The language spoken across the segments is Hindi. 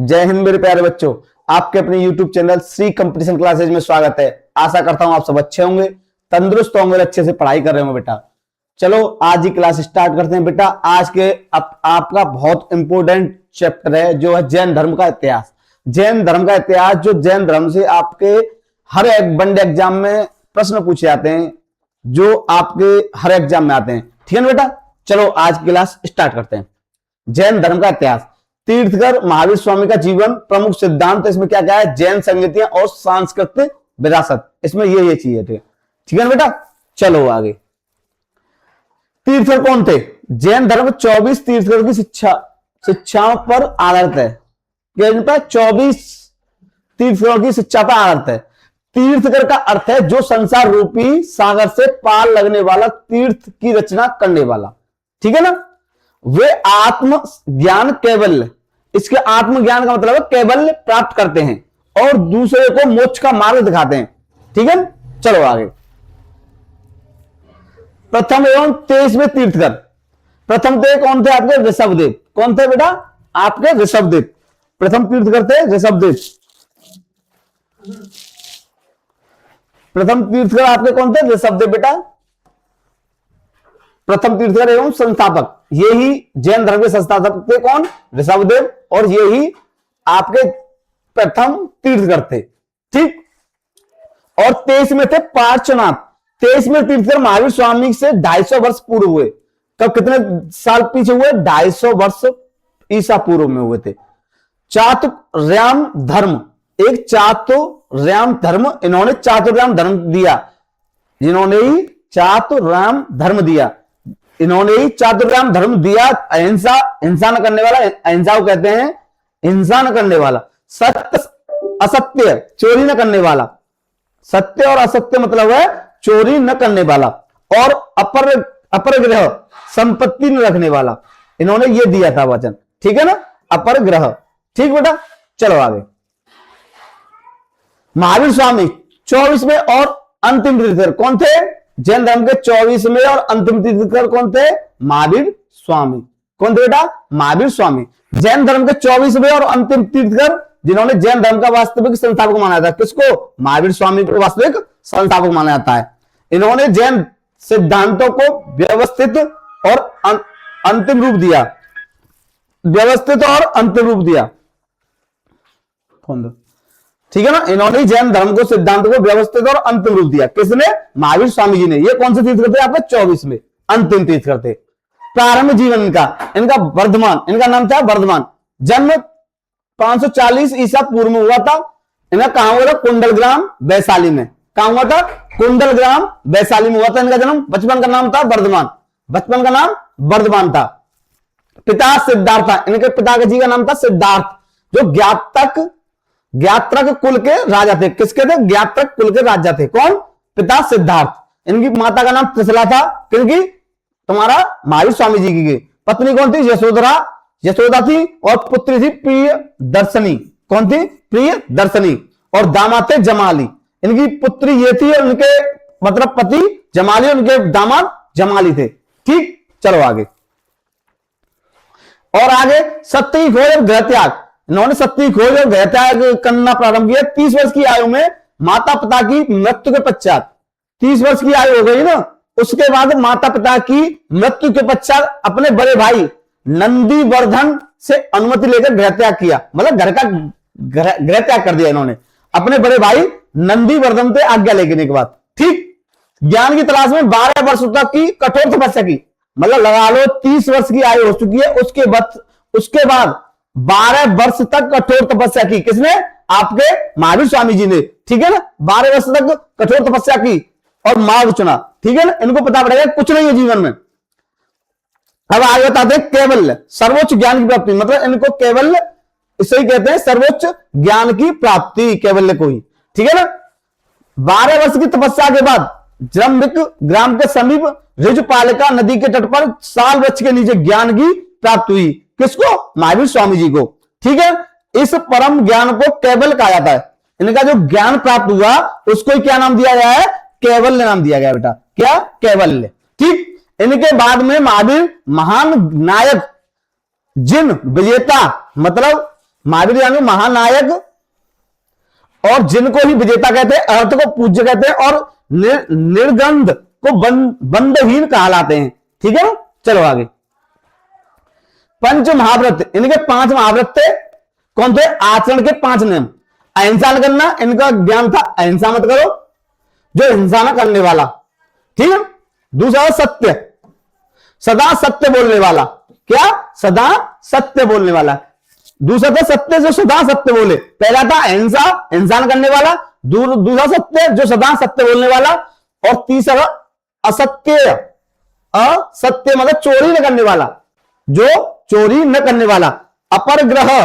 जय हिंद मेरे प्यारे बच्चों, आपके अपने YouTube channel Shri competition classes में स्वागत है। आशा करता हूं आप सब अच्छे होंगे, तंदुरुस्त होंगे, अच्छे से पढ़ाई कर रहे होंगे। बेटा चलो आज ही क्लास स्टार्ट करते हैं। बेटा आज के आपका बहुत इंपॉर्टेंट चैप्टर है जो है जैन धर्म का इतिहास। जैन धर्म का इतिहास, जो जैन धर्म से आपके हर एक वनडे एग्जाम में प्रश्न पूछे जाते हैं, जो आपके हर एग्जाम में आते हैं। ठीक है बेटा, चलो आज की क्लास स्टार्ट करते हैं। जैन धर्म का इतिहास, तीर्थकर महावीर स्वामी का जीवन, प्रमुख सिद्धांत इसमें क्या क्या है, जैन संगतियां और सांस्कृतिक विरासत, इसमें ये चीजें थे। ठीक है बेटा, चलो आगे। तीर्थकर कौन थे? जैन धर्म 24 तीर्थकर की शिक्षाओं पर आधारित है। 24 तीर्थकर की शिक्षा पर आधारित है। तीर्थकर का अर्थ है जो संसार रूपी सागर से पार लगने वाला, तीर्थ की रचना करने वाला। ठीक है ना। वे आत्म ज्ञान कैवल्य, इसके आत्मज्ञान का मतलब है कैवल्य प्राप्त करते हैं और दूसरे को मोक्ष का मार्ग दिखाते हैं। ठीक है, चलो आगे। प्रथम एवं 23वें तीर्थकर, प्रथम तो कौन थे आपके? ऋषभदेव। कौन थे बेटा? आपके ऋषभदेव। प्रथम तीर्थकर थे ऋषभदेव। प्रथम तीर्थकर आपके कौन थे? ऋषभदेव बेटा। प्रथम तीर्थकर एवं संस्थापक, ये ही जैन धर्म के संस्थापक थे। कौन? ऋषभदेव। और ये ही आपके प्रथम तीर्थकर थे। ठीक। और 23 में थे पार्श्वनाथ। 23 में तीर्थकर महावीर स्वामी से 250 वर्ष पूर्व हुए। कब, कितने साल पीछे हुए? 250 वर्ष ईसा पूर्व में हुए थे। चातुर्याम धर्म, एक चातुर्याम धर्म, इन्होंने चातुर्याम धर्म दिया। जिन्होंने ही चातुर्याम धर्म दिया, इन्होंने ही चातुर्याम धर्म दिया। अहिंसा, हिंसा न करने वाला, अहिंसा को कहते हैं हिंसा न करने वाला। सत्य असत्य, चोरी न करने वाला। सत्य और असत्य मतलब है चोरी न करने वाला। और अपरग्रह, संपत्ति न रखने वाला, इन्होंने ये दिया था वचन। ठीक है ना, अपरग्रह। ठीक बेटा, चलो आगे। महावीर स्वामी 24वें और अंतिम तीर्थकर कौन थे? जैन धर्म के 24वें और अंतिम तीर्थकर कौन थे? महावीर स्वामी। कौन थे बेटा? महावीर स्वामी। जैन धर्म के 24वें और अंतिम तीर्थकर, जिन्होंने जैन धर्म का वास्तविक संस्थापक माना जाता है। किसको? महावीर स्वामी को वास्तविक संस्थापक माना जाता है। इन्होंने जैन सिद्धांतों को व्यवस्थित और अंतिम रूप दिया। व्यवस्थित और अंतिम रूप दिया। ठीक है ना, इन्होंने जैन धर्म को, सिद्धांत को व्यवस्थित और अंतिम रूप दिया। किसने? महावीर स्वामी जी ने। ये कौन से तीर्थकर थे? आपके 24 में अंतिम तीर्थकर थे। प्रारंभ जीवन इनका वर्धमान, इनका नाम था वर्धमान। जन्म 540 ईसा पूर्व में हुआ था। इनका कहां हुआ था? कुंडलग्राम वैशाली में। कहां हुआ था? कुंडलग्राम वैशाली में हुआ था इनका जन्म। बचपन का नाम था वर्धमान। बचपन का नाम वर्धमान था। पिता सिद्धार्थ था। इनके पिता जी का नाम था सिद्धार्थ, जो ज्ञात्रक कुल के राजा थे। किसके थे? ज्ञात्रक कुल के राजा थे। कौन? पिता सिद्धार्थ। इनकी माता का नाम त्रिशला था। किनकी? तुम्हारा महावीर स्वामी जी की। पत्नी कौन थी? यशोदा थी। और पुत्री थी प्रिय दर्शनी। कौन थी? प्रिय दर्शनी। और दामाद थे जमाली। इनकी पुत्री ये थी और उनके मतलब पति जमाली, उनके दामाद जमाली थे। ठीक, चलो आगे। और आगे सत्य की खोज और गृह त्याग, इन्होंने सत्य की खोज और गृह त्याग करना प्रारंभ किया। 30 वर्ष की आयु में माता पिता की मृत्यु के पश्चात, 30 वर्ष की आयु हो गई ना, उसके बाद माता पिता की मृत्यु के पश्चात अपने बड़े भाई नंदीवर्धन से अनुमति लेकर गृह त्याग किया। मतलब घर का गृह त्याग कर दिया इन्होंने। अपने बड़े भाई नंदीवर्धन से आज्ञा लेने के बाद। ठीक। ज्ञान की तलाश में 12 वर्ष तक की कठोर तपस्या की। मतलब लगा लो 30 वर्ष की आयु हो चुकी है, उसके बाद 12 वर्ष तक कठोर तपस्या की। किसने? आपके महावीर स्वामी जी ने। ठीक है ना, 12 वर्ष तक कठोर तपस्या की और मार्ग चुना। ठीक है ना, इनको पता पड़ेगा कुछ नहीं है जीवन में। अब आगे बताते हैं कैवल्य, सर्वोच्च ज्ञान की प्राप्ति। मतलब इनको कैवल्य इसे ही कहते हैं, सर्वोच्च ज्ञान की प्राप्ति, कैवल्य को ही। ठीक है ना। 12 वर्ष की तपस्या के बाद जम्बिक ग्राम के समीप ऋजुपालिका नदी के तट पर साल वृक्ष के नीचे ज्ञान की प्राप्ति हुई। किसको? महावीर स्वामी जी को। ठीक है, इस परम ज्ञान को कैवल्य कहा जाता है। इनका जो ज्ञान प्राप्त हुआ उसको क्या नाम दिया गया है? कैवल्य नाम दिया गया बेटा। क्या? कैवल्य। ठीक। इनके बाद में महावीर महान नायक, जिन विजेता, मतलब महावीर यानी महानायक, और जिनको ही विजेता कहते हैं, अर्थ को पूज्य कहते हैं, और निर्गंध को बंधहीन कहलाते हैं। ठीक है ना, चलो आगे। पंच महाव्रत, इनके 5 महाव्रत थे। कौन थे? आचरण के 5 नियम। अहिंसा न करना, इनका ज्ञान था अहिंसा मत करो, जो हिंसा न करने वाला। ठीक है। दूसरा सत्य, सदा सत्य बोलने वाला। क्या? सदा सत्य बोलने वाला। दूसरा था सत्य, जो सदा सत्य बोले। पहला था अहिंसा, हिंसा न करने वाला। दूसरा सत्य, जो सदा सत्य बोलने वाला। और तीसरा असत्य, असत्य मतलब चोरी न करने वाला, जो चोरी न करने वाला। अपर ग्रह,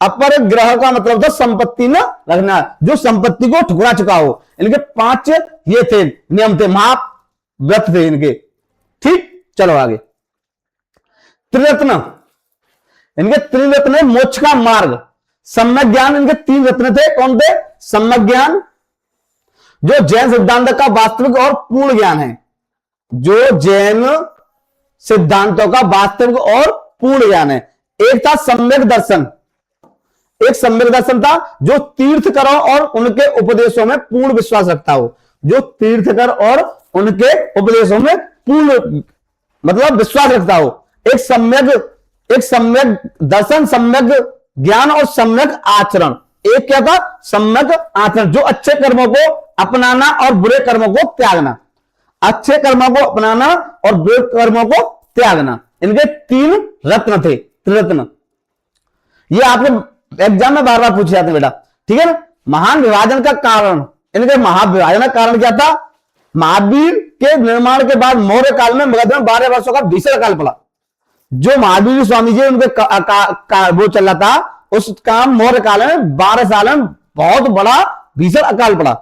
अपर ग्रह का मतलब था संपत्ति न रखना, जो संपत्ति को ठुकरा चुका हो। इनके 5 ये थे नियम थे, महाव्रत थे इनके। ठीक, चलो आगे। त्रिरत्न, इनके त्रिरत्न, मोक्ष का मार्ग, सम्यक ज्ञान। इनके 3 रत्न थे। कौन थे? सम्यक ज्ञान, जो जैन सिद्धांत का वास्तविक और पूर्ण ज्ञान है, जो जैन सिद्धांतों का वास्तविक और पूर्ण ज्ञान है। एक था सम्यक दर्शन, एक सम्यक दर्शन था जो तीर्थकरों और उनके उपदेशों में पूर्ण विश्वास रखता हो, जो तीर्थकर और उनके उपदेशों में पूर्ण मतलब विश्वास रखता हो। एक सम्यक दर्शन, सम्यक ज्ञान और सम्यक आचरण। एक क्या था? सम्यक आचरण, जो अच्छे कर्मों को अपनाना और बुरे कर्मों को त्यागना। अच्छे कर्मों को अपनाना और बुरे कर्मों को त्यागना, इनके 3 रत्न थे, त्रिरत्न। ये आपके एग्जाम में बार बार पूछे जाते हैं बेटा। ठीक है ना। महान विभाजन का कारण, इनके महाविभाजन का कारण क्या था? महावीर के निर्माण के बाद मौर्य काल में मगध में 12 वर्षों का भीषण काल पड़ा। जो महावीर स्वामी जी उनके वो चल रहा था, उस काम मौर्य काल में 12 साल में बहुत बड़ा भीषण अकाल पड़ा।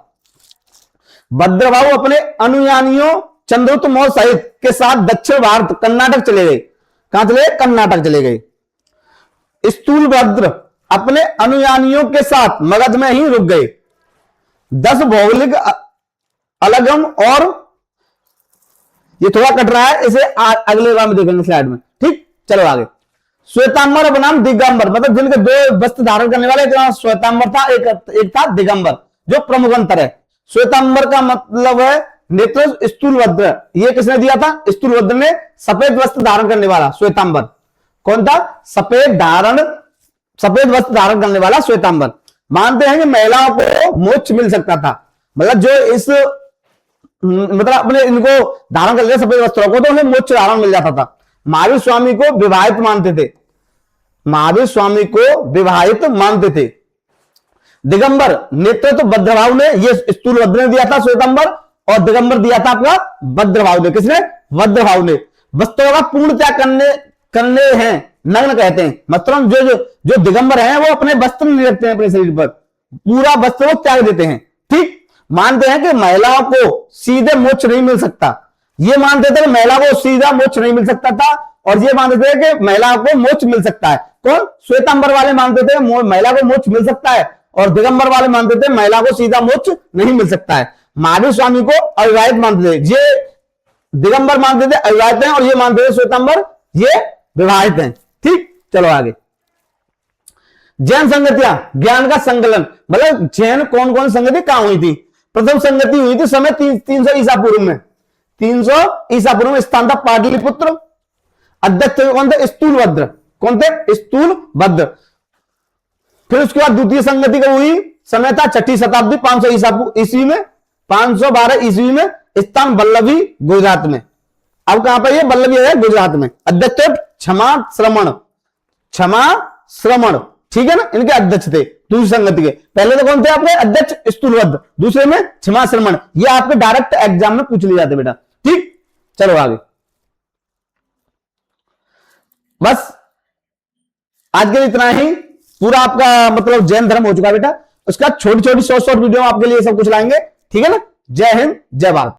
भद्रबाहु अपने अनुयायियों चंद्रगुप्त मौर्य सहित के साथ दक्षिण भारत कर्नाटक चले गए। कहां चले गए? कर्नाटक चले गए। स्थूलभद्र अपने अनुयायियों के साथ मगध में ही रुक गए। 10 भौगोलिक अलगम, और ये थोड़ा कट रहा है, इसे अगले बार में देखेंगे स्लाइड में। ठीक, चलो आगे। श्वेतांबर बनाम दिगंबर, मतलब जिनके 2 वस्त्र धारण करने वाले, एक श्वेतांबर था, एक था दिगंबर, जो प्रमुख अंतर है। श्वेतांबर का मतलब है नेत्र स्थूलभद्र। ये किसने दिया था? स्थूलभद्र ने। सफेद वस्त्र धारण करने वाला श्वेतांबर। कौन था? सफेद वस्त्र धारण करने वाला श्वेतांबर। मानते हैं कि महिलाओं को मोक्ष मिल सकता था, मतलब जो इस मतलब अपने इनको धारण कर लिया सफेद वस्त्रों को, तो उन्हें मोक्ष धारण मिल जाता था। महावीर स्वामी को विवाहित मानते थे, महावीर स्वामी को विवाहित मानते थे। दिगंबर नेतृत्व भद्रभाव ने, ये स्थूलभद्र ने दिया था श्वेतांबर, और दिगंबर दिया था आपका भद्रभाव ने। किसने? भद्रभाव ने। वस्त्रों का पूर्ण त्याग करने हैं, नग्न कहते हैं। मतलब जो दिगंबर हैं वो अपने वस्त्र नहीं रखते हैं अपने शरीर पर, पूरा वस्त्र वो त्याग देते हैं। ठीक, मानते हैं कि महिलाओं को सीधे मोक्ष नहीं मिल सकता। ये मानते थे कि महिला को सीधा मोक्ष नहीं मिल सकता था, और ये मानते थे कि महिला को मोक्ष मिल सकता है। कौन? श्वेतांबर वाले मानते थे महिला को मोक्ष मिल सकता है, और दिगंबर वाले मानते थे महिला को सीधा मोक्ष नहीं मिल सकता है। महावीर स्वामी को अविवाहित मानते थे, ये दिगंबर मानते थे अविवाहित हैं, और ये मानते थे श्वेतांबर ये विवाहित हैं। ठीक, चलो आगे। जैन संगतियां, ज्ञान का संकलन, मतलब जैन कौन कौन संगति कहां हुई थी? प्रथम संगति हुई थी समय 300 ईसा पूर्व में। 300 ईसा पूर्व में स्थान था पाटलिपुत्र। अध्यक्ष कौन थे? स्थूलभद्र। कौन थे? स्थूलभद्र। फिर उसके बाद द्वितीय संगति कब हुई? समय था 6वीं शताब्दी 500 ईस्वी में, 512 ईस्वी में। स्थान बल्लभी गुजरात में। अब कहां पर? ये बल्लभी है गुजरात में। अध्यक्ष क्षमा श्रमण, ठीक है ना, इनके अध्यक्ष थे दूसरी संगति के। पहले तो कौन थे आपके अध्यक्ष? स्थूलभद्र। दूसरे में क्षमा श्रमण। ये आपके डायरेक्ट एग्जाम में पूछ लिए जाते बेटा। ठीक, चलो आगे। बस आज के लिए इतना ही। पूरा आपका मतलब जैन धर्म हो चुका बेटा। उसका छोटी छोटी शॉर्ट वीडियो आपके लिए सब कुछ लाएंगे। ठीक है ना। जय हिंद, जय भारत।